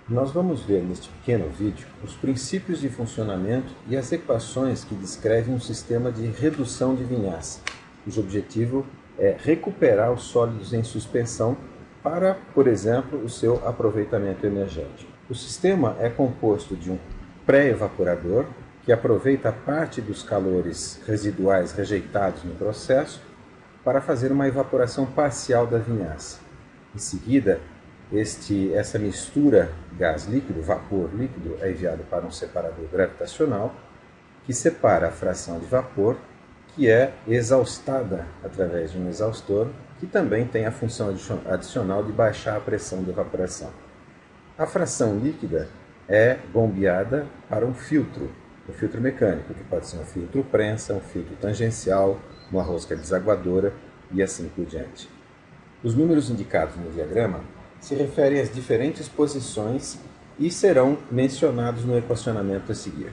Nós vamos ver neste pequeno vídeo os princípios de funcionamento e as equações que descrevem um sistema de redução de vinhaça, cujo objetivo é recuperar os sólidos em suspensão para, por exemplo, o seu aproveitamento energético. O sistema é composto de um pré-evaporador, que aproveita parte dos calores residuais rejeitados no processo para fazer uma evaporação parcial da vinhaça. Em seguida, essa mistura gás-líquido, vapor-líquido, é enviado para um separador gravitacional que separa a fração de vapor, que é exaustada através de um exaustor, que também tem a função adicional de baixar a pressão de evaporação. A fração líquida é bombeada para um filtro mecânico, que pode ser um filtro prensa, um filtro tangencial, uma rosca desaguadora e assim por diante. Os números indicados no diagrama se referem às diferentes posições e serão mencionados no equacionamento a seguir.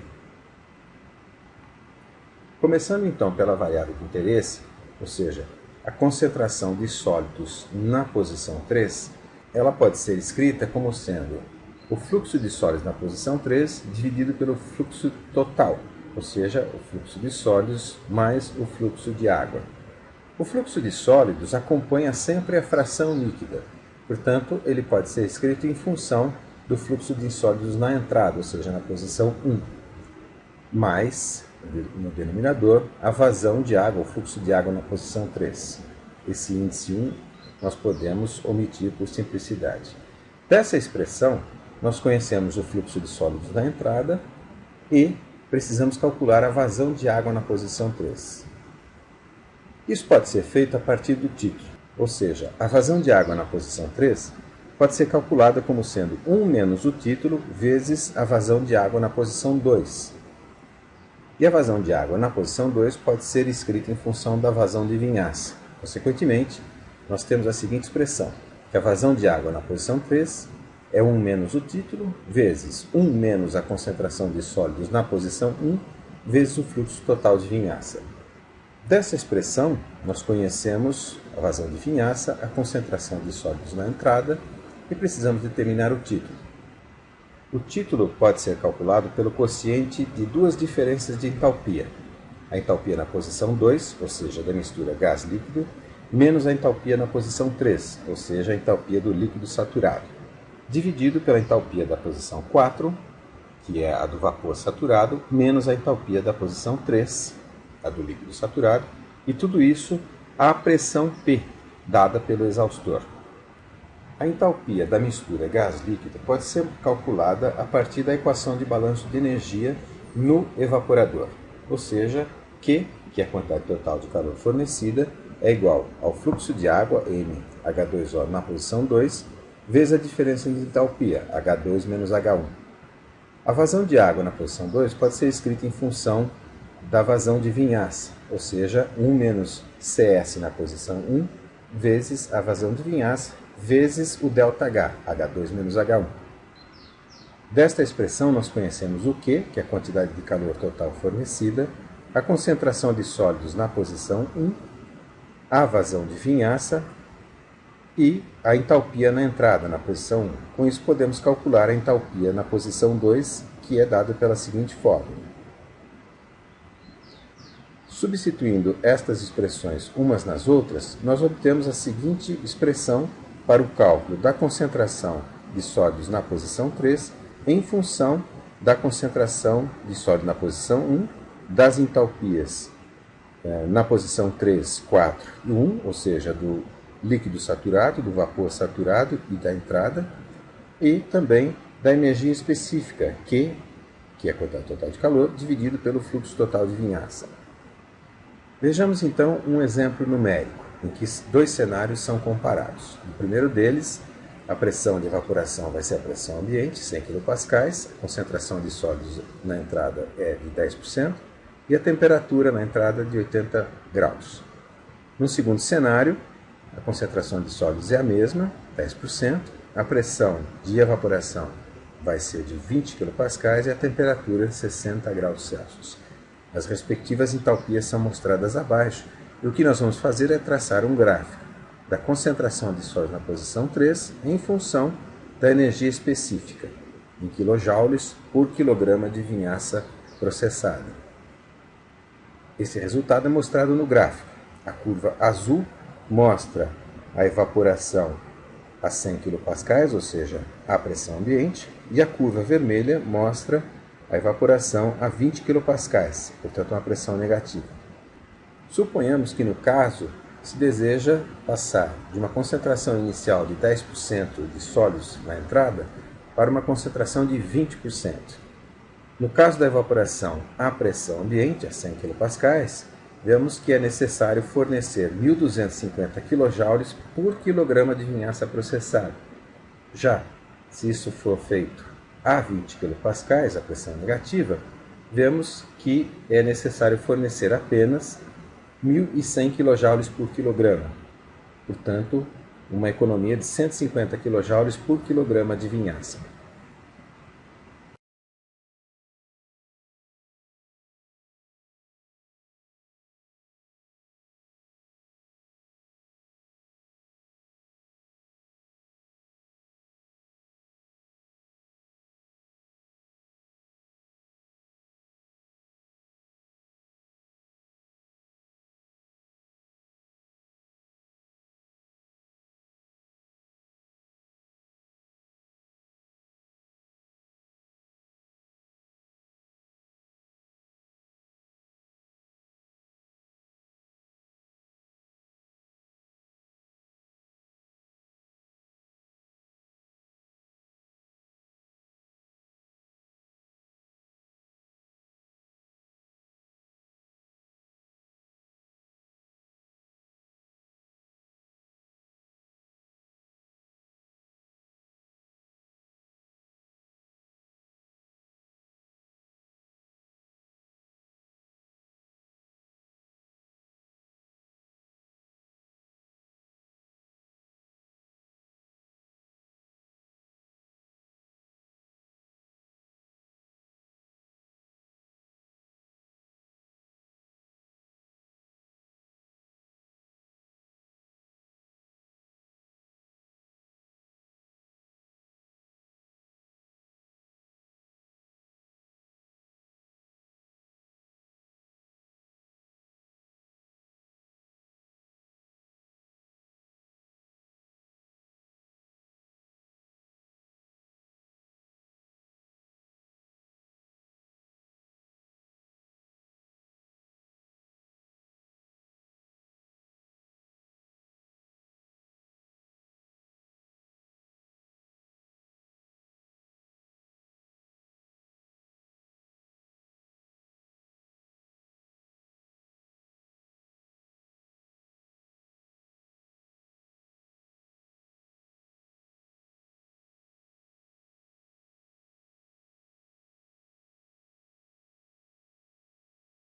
Começando então pela variável de interesse, ou seja, a concentração de sólidos na posição 3, ela pode ser escrita como sendo o fluxo de sólidos na posição 3 dividido pelo fluxo total, ou seja, o fluxo de sólidos mais o fluxo de água. O fluxo de sólidos acompanha sempre a fração líquida, portanto, ele pode ser escrito em função do fluxo de sólidos na entrada, ou seja, na posição 1, mais, no denominador, a vazão de água, o fluxo de água na posição 3. Esse índice 1 nós podemos omitir por simplicidade. Dessa expressão, nós conhecemos o fluxo de sólidos na entrada e precisamos calcular a vazão de água na posição 3. Isso pode ser feito a partir do título, ou seja, a vazão de água na posição 3 pode ser calculada como sendo 1 menos o título vezes a vazão de água na posição 2. E a vazão de água na posição 2 pode ser escrita em função da vazão de vinhaça. Consequentemente, nós temos a seguinte expressão, que a vazão de água na posição 3 é 1 menos o título, vezes 1 menos a concentração de sólidos na posição 1, vezes o fluxo total de vinhaça. Dessa expressão, nós conhecemos a vazão de vinhaça, a concentração de sólidos na entrada e precisamos determinar o título. O título pode ser calculado pelo quociente de duas diferenças de entalpia. A entalpia na posição 2, ou seja, da mistura gás-líquido, menos a entalpia na posição 3, ou seja, a entalpia do líquido saturado, dividido pela entalpia da posição 4, que é a do vapor saturado, menos a entalpia da posição 3, a do líquido saturado, e tudo isso à pressão P, dada pelo exaustor. A entalpia da mistura gás-líquido pode ser calculada a partir da equação de balanço de energia no evaporador, ou seja, Q, que é a quantidade total de calor fornecida, é igual ao fluxo de água, M, H2O na posição 2, vezes a diferença de entalpia, H2 menos H1. A vazão de água na posição 2 pode ser escrita em função da vazão de vinhaça, ou seja, 1 menos CS na posição 1, vezes a vazão de vinhaça, vezes o ΔH, H2 menos H1. Desta expressão, nós conhecemos o Q, que é a quantidade de calor total fornecida, a concentração de sólidos na posição 1, a vazão de vinhaça e a entalpia na entrada, na posição 1. Com isso, podemos calcular a entalpia na posição 2, que é dada pela seguinte fórmula. Substituindo estas expressões umas nas outras, nós obtemos a seguinte expressão para o cálculo da concentração de sólidos na posição 3 em função da concentração de sólido na posição 1, das entalpias na posição 3, 4 e 1, ou seja, do líquido saturado, do vapor saturado e da entrada, e também da energia específica, Q, que é a quantidade total de calor, dividido pelo fluxo total de vinhaça. Vejamos então um exemplo numérico, em que dois cenários são comparados. No primeiro deles, a pressão de evaporação vai ser a pressão ambiente, 100 kPa, a concentração de sólidos na entrada é de 10%, e a temperatura na entrada de 80 graus. No segundo cenário, a concentração de sólidos é a mesma, 10%, a pressão de evaporação vai ser de 20 kPa e a temperatura 60 graus Celsius. As respectivas entalpias são mostradas abaixo, e o que nós vamos fazer é traçar um gráfico da concentração de sólidos na posição 3 em função da energia específica. em quilojoules por quilograma de vinhaça processada. Esse resultado é mostrado no gráfico. A curva azul mostra a evaporação a 100 kPa, ou seja, a pressão ambiente, e a curva vermelha mostra a evaporação a 20 kPa, portanto uma pressão negativa. Suponhamos que no caso se deseja passar de uma concentração inicial de 10% de sólidos na entrada para uma concentração de 20%. No caso da evaporação à pressão ambiente, a 100 kPa, vemos que é necessário fornecer 1.250 kJ por quilograma de vinhaça processada. Já, se isso for feito a 20 kPa, a pressão negativa, vemos que é necessário fornecer apenas 1.100 kJ por quilograma. Portanto, uma economia de 150 kJ por quilograma de vinhaça.